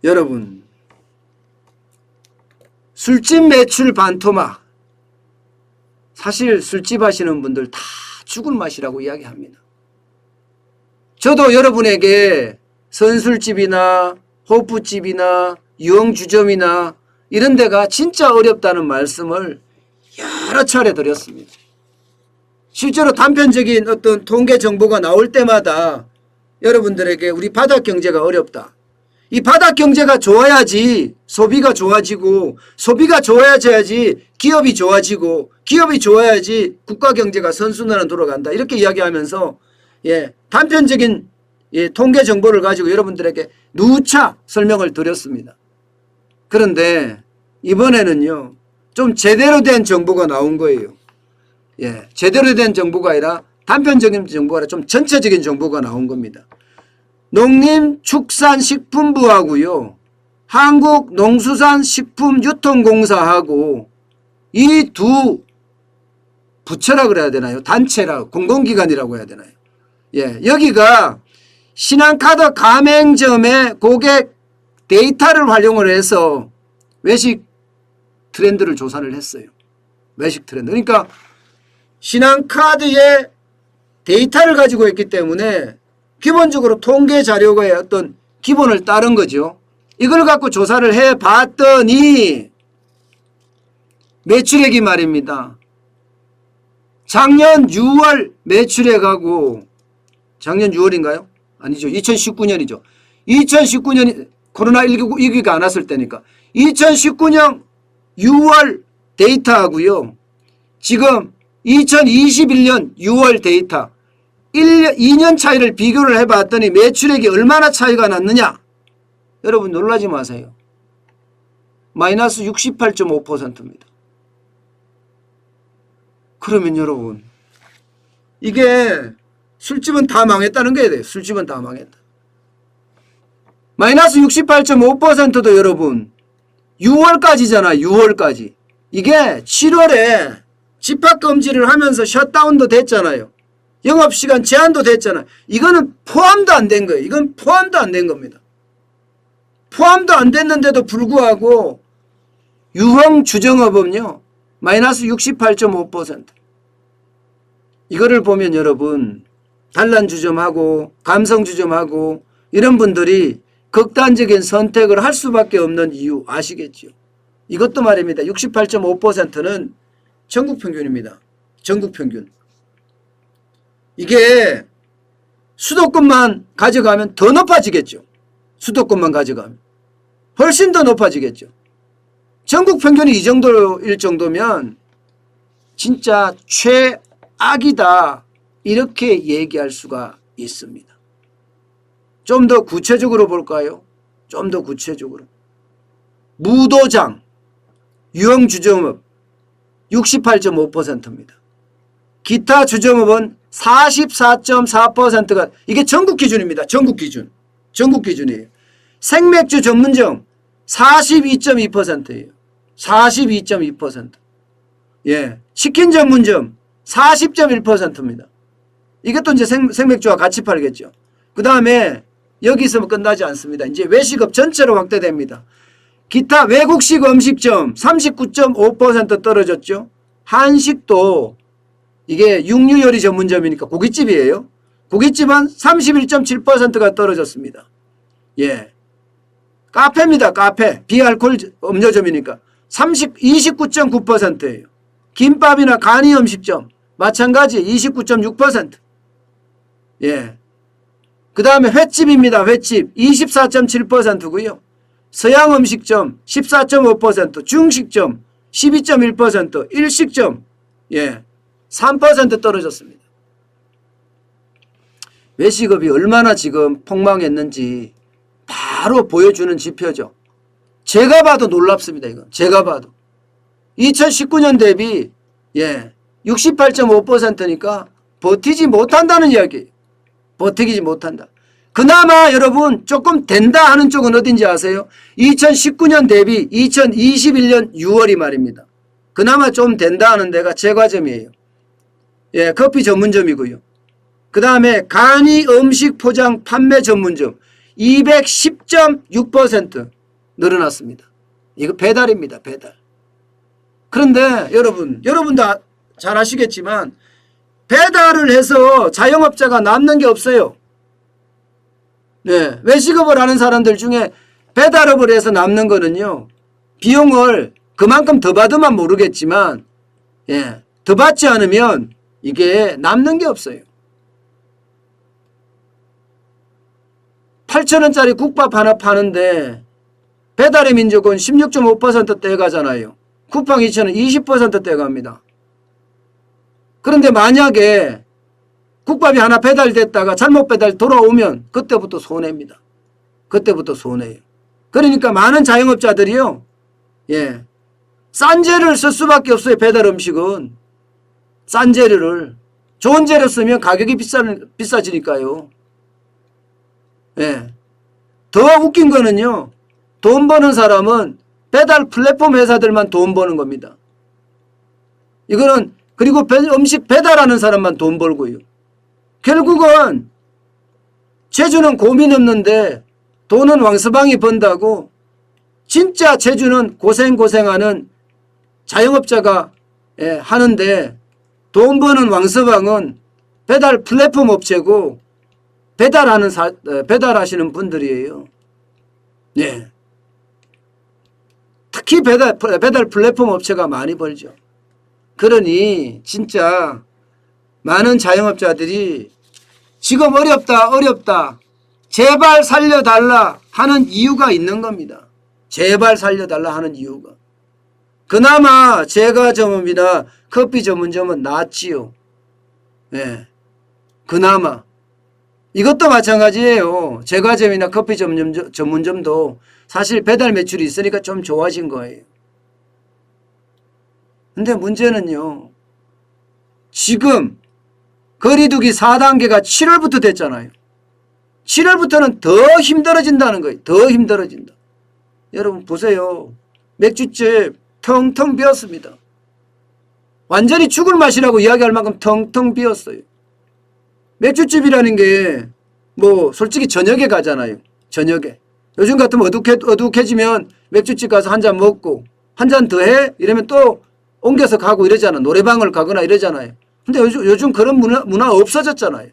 여러분, 술집 매출 반토막. 사실 술집 하시는 분들 다 죽을 맛이라고 이야기합니다. 저도 여러분에게 선술집이나 호프집이나 유흥주점이나 이런 데가 진짜 어렵다는 말씀을 여러 차례 드렸습니다. 실제로 단편적인 어떤 통계 정보가 나올 때마다 여러분들에게 우리 바닥경제가 어렵다. 이 바닥경제가 좋아야지 소비가 좋아지고, 소비가 좋아져야지 기업이 좋아지고, 기업이 좋아야지 국가경제가 선순환으로 돌아간다. 이렇게 이야기하면서 단편적인 통계 정보를 가지고 여러분들에게 누차 설명을 드렸습니다. 그런데 이번에는요, 좀 제대로 된 정보가 나온 거예요. 제대로 된 정보가 아니라 단편적인 정보가 아니라 좀 전체적인 정보가 나온 겁니다. 농림축산식품부하고요, 한국농수산식품유통공사하고 이 두 부처라 그래야 되나요? 단체라, 공공기관이라고 해야 되나요? 여기가 신한카드 가맹점의 고객 데이터를 활용을 해서 외식 트렌드를 조사를 했어요. 외식 트렌드. 그러니까 신한카드의 데이터를 가지고 있기 때문에 기본적으로 통계 자료의 어떤 기본을 따른 거죠. 이걸 갖고 조사를 해봤더니 매출액이 말입니다. 작년 6월 매출액하고, 작년 6월인가요? 아니죠. 2019년이죠. 2019년이 코로나19 위기가 안 왔을 때니까 2019년 6월 데이터하고요, 지금 2021년 6월 데이터 2년 차이를 비교를 해봤더니 매출액이 얼마나 차이가 났느냐. 여러분 놀라지 마세요. 마이너스 68.5%입니다. 그러면 여러분, 이게 술집은 다 망했다는 거예요. 술집은 다 망했다. 마이너스 68.5%도 여러분 6월까지잖아. 6월까지. 이게 7월에 집합금지를 하면서 셧다운도 됐잖아요. 영업시간 제한도 됐잖아요. 이거는 포함도 안 된 거예요. 이건 포함도 안 된 겁니다. 포함도 안 됐는데도 불구하고 유흥주정업은요, 마이너스 68.5%. 이거를 보면 여러분, 단란주점하고 감성주점하고 이런 분들이 극단적인 선택을 할 수밖에 없는 이유 아시겠죠? 이것도 말입니다. 68.5%는 전국 평균입니다. 전국 평균. 이게 수도권만 가져가면 더 높아지겠죠. 수도권만 가져가면 훨씬 더 높아지겠죠. 전국 평균이 이 정도일 정도면 진짜 최악이다, 이렇게 얘기할 수가 있습니다. 좀 더 구체적으로 볼까요? 좀 더 구체적으로. 무도장, 유흥주점업 68.5%입니다. 기타 주점업은 44.4%가, 이게 전국 기준입니다. 전국 기준. 전국 기준이에요. 생맥주 전문점 42.2%예요. 42.2%. 치킨 전문점 40.1%입니다. 이것도 이제 생맥주와 같이 팔겠죠. 그 다음에 여기서 끝나지 않습니다. 이제 외식업 전체로 확대됩니다. 기타 외국식 음식점 39.5% 떨어졌죠. 한식도 이게 육류요리 전문점이니까 고깃집이에요. 고깃집은 31.7%가 떨어졌습니다. 카페입니다. 카페. 비알코올 음료점이니까 29.9%예요. 김밥이나 간이 음식점 마찬가지 29.6%. 그 다음에 횟집입니다. 횟집 24.7%고요. 서양 음식점 14.5%, 중식점 12.1%, 일식점 3% 떨어졌습니다. 외식업이 얼마나 지금 폭망했는지 바로 보여주는 지표죠. 제가 봐도 놀랍습니다. 이거 제가 봐도 2019년 대비 68.5%니까 버티지 못한다는 이야기예요. 버티지 못한다. 그나마 여러분 조금 된다 하는 쪽은 어딘지 아세요? 2019년 대비 2021년 6월이 말입니다. 그나마 좀 된다 하는 데가 제과점이에요. 커피 전문점이고요. 그 다음에 간이 음식 포장 판매 전문점 210.6% 늘어났습니다. 이거 배달입니다. 배달. 그런데 여러분도 잘 아시겠지만 배달을 해서 자영업자가 남는 게 없어요. 네, 외식업을 하는 사람들 중에 배달업을 해서 남는 거는요, 비용을 그만큼 더 받으면 모르겠지만, 예, 더 받지 않으면 이게 남는 게 없어요. 8,000원짜리 국밥 하나 파는데 배달의 민족은 16.5%대 가잖아요. 쿠팡 2,000원 20%대 갑니다. 그런데 만약에 국밥이 하나 배달됐다가 잘못 배달 돌아오면 그때부터 손해입니다. 그때부터 손해예요. 그러니까 많은 자영업자들이요, 예, 싼 재료를 쓸 수밖에 없어요. 배달 음식은 싼 재료를. 좋은 재료 쓰면 가격이 비싸지니까요. 예. 더 웃긴 거는요, 돈 버는 사람은 배달 플랫폼 회사들만 돈 버는 겁니다. 이거는, 그리고 음식 배달하는 사람만 돈 벌고요. 결국은 제주는 고민 없는데 돈은 왕서방이 번다고, 진짜 제주는 고생하는 자영업자가, 예, 하는데 돈 버는 왕서방은 배달 플랫폼 업체고 배달하시는 분들이에요. 예. 특히 배달 플랫폼 업체가 많이 벌죠. 그러니 진짜 많은 자영업자들이 지금 어렵다 제발 살려달라 하는 이유가 있는 겁니다. 제발 살려달라 하는 이유가. 그나마 제과점이나 커피 전문점은 낫지요. 예. 그나마. 이것도 마찬가지예요. 제과점이나 커피 전문점도 사실 배달 매출이 있으니까 좀 좋아진 거예요. 근데 문제는요, 지금 거리두기 4단계가 7월부터 됐잖아요. 7월부터는 더 힘들어진다는 거예요. 더 힘들어진다. 여러분 보세요. 맥주집 텅텅 비었습니다. 완전히 죽을 맛이라고 이야기할 만큼 텅텅 비었어요. 맥주집이라는 게 뭐 솔직히 저녁에 가잖아요. 저녁에. 요즘 같으면 어둑해지면 맥주집 가서 한 잔 먹고 한 잔 더 해? 이러면 또 옮겨서 가고 이러잖아. 노래방을 가거나 이러잖아요. 근데 요즘 그런 문화 없어졌잖아요.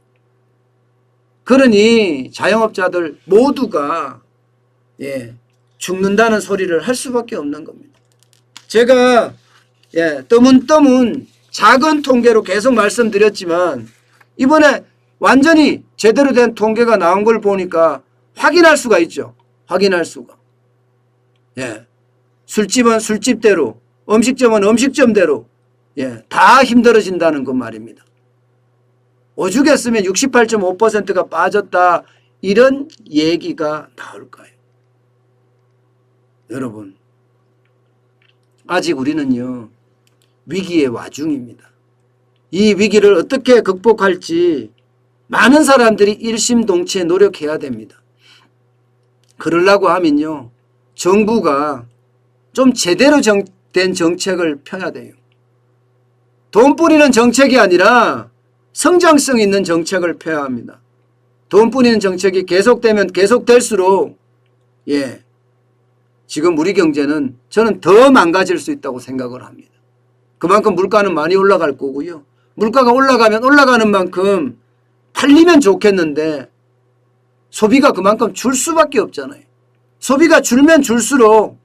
그러니 자영업자들 모두가, 예, 죽는다는 소리를 할 수밖에 없는 겁니다. 제가, 예, 떠문 작은 통계로 계속 말씀드렸지만 이번에 완전히 제대로 된 통계가 나온 걸 보니까 확인할 수가 있죠. 확인할 수가. 예. 술집은 술집대로, 음식점은 음식점대로, 예, 다 힘들어진다는 것 말입니다. 오죽했으면 68.5%가 빠졌다, 이런 얘기가 나올까요? 여러분, 아직 우리는요, 위기의 와중입니다. 이 위기를 어떻게 극복할지 많은 사람들이 일심동체 노력해야 됩니다. 그러려고 하면요, 정부가 좀 제대로 된 정책을 펴야 돼요. 돈 뿌리는 정책이 아니라 성장성 있는 정책을 펴야 합니다. 돈 뿌리는 정책이 계속되면 계속될수록, 예, 지금 우리 경제는 저는 더 망가질 수 있다고 생각을 합니다. 그만큼 물가는 많이 올라갈 거고요. 물가가 올라가면 올라가는 만큼 팔리면 좋겠는데 소비가 그만큼 줄 수밖에 없잖아요. 소비가 줄면 줄수록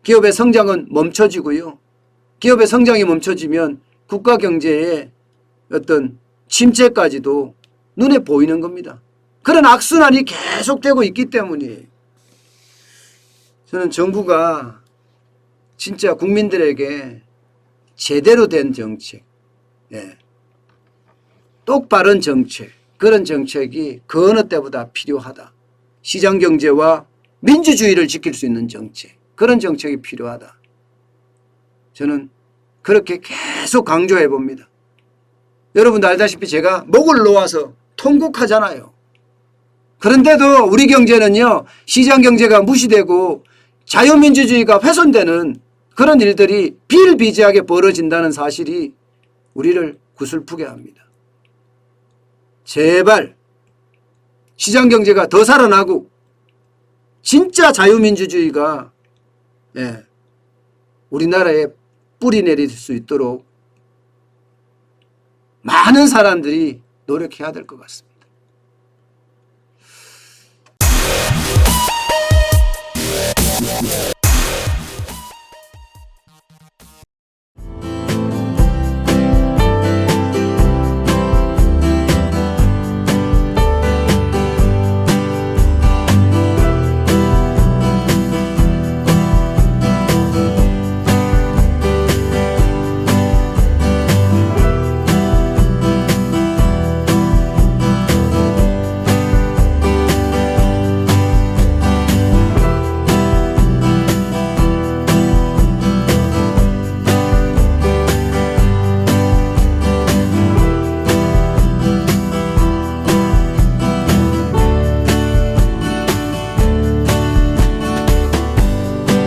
기업의 성장은 멈춰지고요. 기업의 성장이 멈춰지면 국가 경제의 어떤 침체까지도 눈에 보이는 겁니다. 그런 악순환이 계속되고 있기 때문이에요. 저는 정부가 진짜 국민들에게 제대로 된 정책, 예, 똑바른 정책, 그런 정책이 그 어느 때보다 필요하다. 시장경제와 민주주의를 지킬 수 있는 정책, 그런 정책이 필요하다. 저는 그렇게 계속 강조해 봅니다. 여러분도 알다시피 제가 목을 놓아서 통곡하잖아요. 그런데도 우리 경제는요, 시장경제가 무시되고 자유민주주의가 훼손되는 그런 일들이 비일비재하게 벌어진다는 사실이 우리를 구슬프게 합니다. 제발 시장경제가 더 살아나고 진짜 자유민주주의가 우리나라에 뿌리 내릴 수 있도록 많은 사람들이 노력해야 될 것 같습니다.